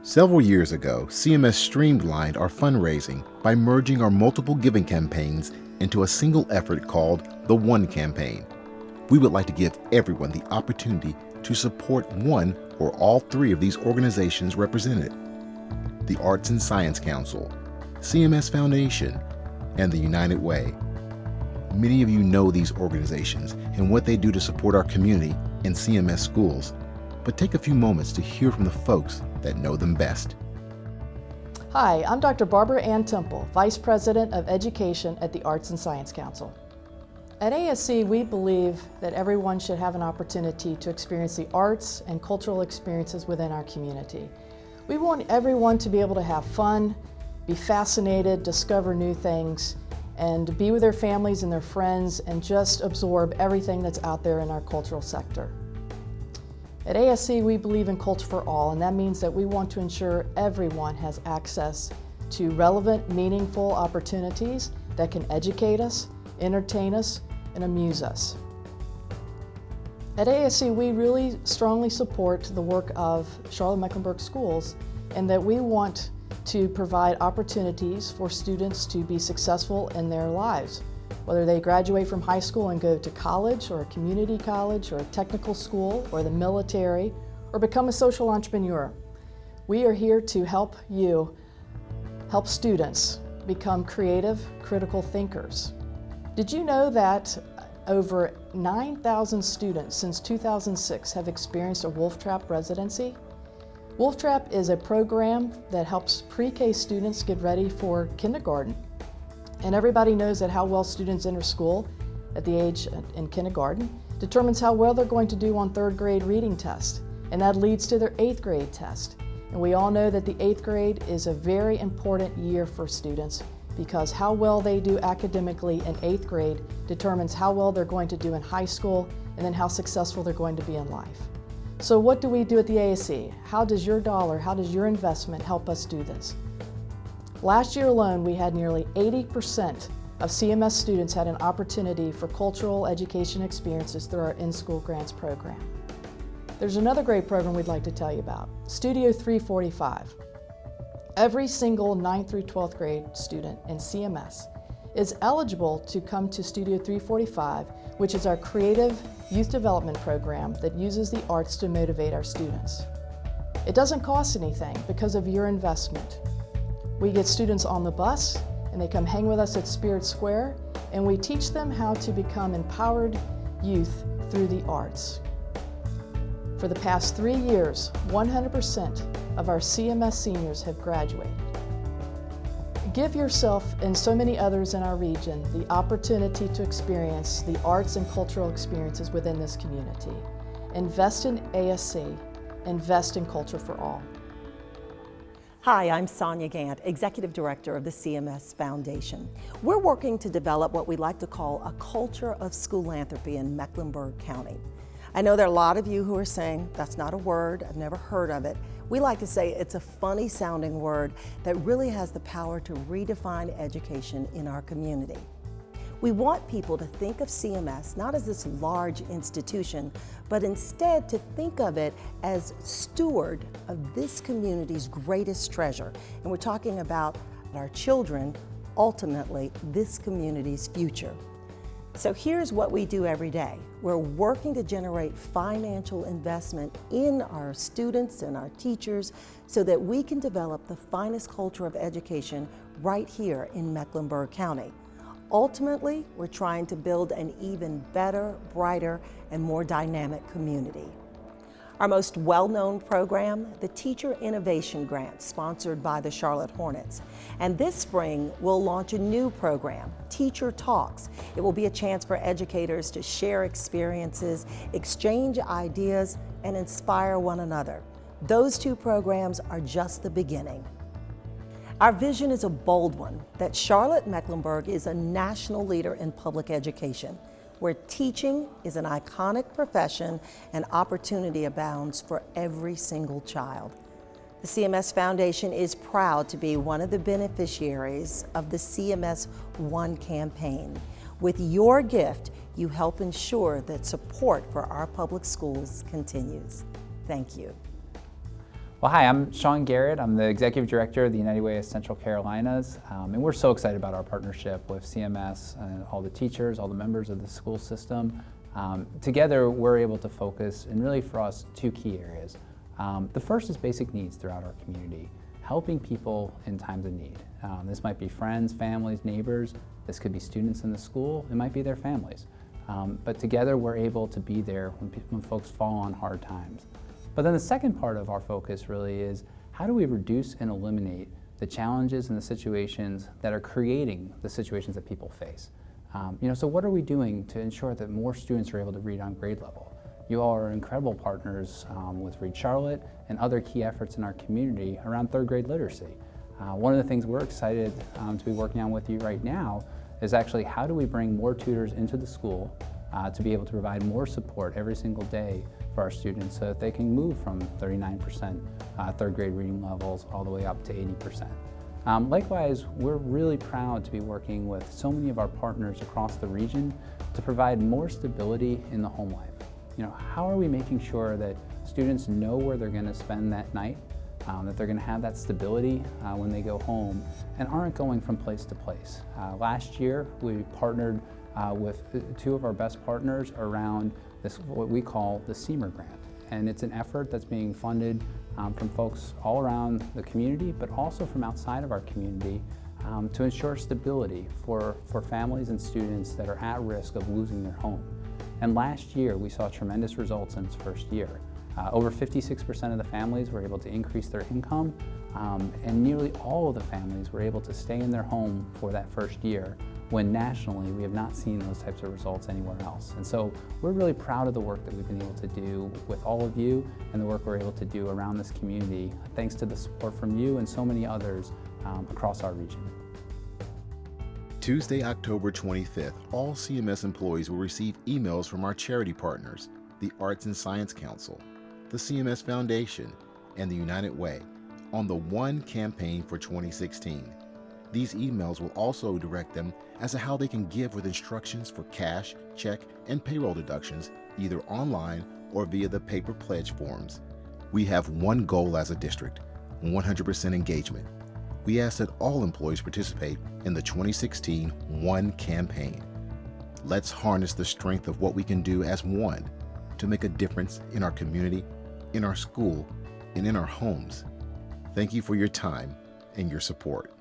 Several years ago, CMS streamlined our fundraising by merging our multiple giving campaigns into a single effort called the One Campaign. We would like to give everyone the opportunity to support one or all three of these organizations represented: the Arts and Science Council, CMS Foundation, and the United Way. Many of you know these organizations and what they do to support our community and CMS schools, but take a few moments to hear from the folks that know them best. Hi, I'm Dr. Barbara Ann Temple, Vice President of Education at the Arts and Science Council. At ASC, we believe that everyone should have an opportunity to experience the arts and cultural experiences within our community. We want everyone to be able to have fun, be fascinated, discover new things, and be with their families and their friends and just absorb everything that's out there in our cultural sector. At ASC, we believe in culture for all, and that means that we want to ensure everyone has access to relevant, meaningful opportunities that can educate us, entertain us, and amuse us. At ASC, we really strongly support the work of Charlotte-Mecklenburg schools, and that we want to provide opportunities for students to be successful in their lives, whether they graduate from high school and go to college or a community college or a technical school or the military or become a social entrepreneur. We are here to help students become creative, critical thinkers. Did you know that over 9,000 students since 2006 have experienced a Wolf Trap residency? Wolf Trap is a program that helps pre-K students get ready for kindergarten. And everybody knows that how well students enter school at the age in kindergarten determines how well they're going to do on third grade reading test. And that leads to their 8th grade test. And we all know that the 8th grade is a very important year for students because how well they do academically in 8th grade determines how well they're going to do in high school and then how successful they're going to be in life. So what do we do at the ASC? How does your dollar, how does your investment help us do this? Last year alone, we had nearly 80% of CMS students had an opportunity for cultural education experiences through our in-school grants program. There's another great program we'd like to tell you about, Studio 345. Every single 9th through 12th grade student in CMS is eligible to come to Studio 345, which is our creative youth development program that uses the arts to motivate our students. It doesn't cost anything because of your investment. We get students on the bus and they come hang with us at Spirit Square, and we teach them how to become empowered youth through the arts. For the past 3 years, 100% of our CMS seniors have graduated. Give yourself and so many others in our region the opportunity to experience the arts and cultural experiences within this community. Invest in ASC, invest in culture for all. Hi, I'm Sonia Gant, Executive Director of the CMS Foundation. We're working to develop what we like to call a culture of schoolanthropy in Mecklenburg County. I know there are a lot of you who are saying, that's not a word, I've never heard of it. We like to say it's a funny sounding word that really has the power to redefine education in our community. We want people to think of CMS not as this large institution, but instead to think of it as steward of this community's greatest treasure. And we're talking about our children, ultimately this community's future. So here's what we do every day. We're working to generate financial investment in our students and our teachers so that we can develop the finest culture of education right here in Mecklenburg County. Ultimately, we're trying to build an even better, brighter, and more dynamic community. Our most well-known program, the Teacher Innovation Grant, sponsored by the Charlotte Hornets. And this spring, we'll launch a new program, Teacher Talks. It will be a chance for educators to share experiences, exchange ideas, and inspire one another. Those two programs are just the beginning. Our vision is a bold one, that Charlotte-Mecklenburg is a national leader in public education, where teaching is an iconic profession and opportunity abounds for every single child. The CMS Foundation is proud to be one of the beneficiaries of the CMS One Campaign. With your gift, you help ensure that support for our public schools continues. Thank you. Well, hi, I'm Sean Garrett. I'm the Executive Director of the United Way of Central Carolinas, and we're so excited about our partnership with CMS and all the teachers, all the members of the school system. Together, we're able to focus, and really for us, two key areas. The first is basic needs throughout our community, helping people in times of need. This might be friends, families, neighbors. This could be students in the school. It might be their families. But together, we're able to be there when folks fall on hard times. But then the second part of our focus really is how do we reduce and eliminate the challenges and the situations that are creating the situations that people face. So what are we doing to ensure that more students are able to read on grade level? You all are incredible partners with Read Charlotte and other key efforts in our community around third grade literacy. One of the things we're excited to be working on with you right now is actually how do we bring more tutors into the school to be able to provide more support every single day for our students so that they can move from 39% third grade reading levels all the way up to 80%. Likewise, we're really proud to be working with so many of our partners across the region to provide more stability in the home life. How are we making sure that students know where they're going to spend that night, that they're going to have that stability when they go home and aren't going from place to place. Last year, we partnered with two of our best partners around this, what we call the CMS grant. And it's an effort that's being funded from folks all around the community, but also from outside of our community to ensure stability for families and students that are at risk of losing their home. And last year, we saw tremendous results in its first year. Over 56% of the families were able to increase their income, and nearly all of the families were able to stay in their home for that first year, when nationally we have not seen those types of results anywhere else. And so we're really proud of the work that we've been able to do with all of you and the work we're able to do around this community, thanks to the support from you and so many others across our region. Tuesday, October 25th, all CMS employees will receive emails from our charity partners, the Arts and Science Council, the CMS Foundation, and the United Way, on the One Campaign for 2016. These emails will also direct them as to how they can give with instructions for cash, check, and payroll deductions, either online or via the paper pledge forms. We have one goal as a district: 100% engagement. We ask that all employees participate in the 2016 One Campaign. Let's harness the strength of what we can do as one to make a difference in our community, in our school, and in our homes. Thank you for your time and your support.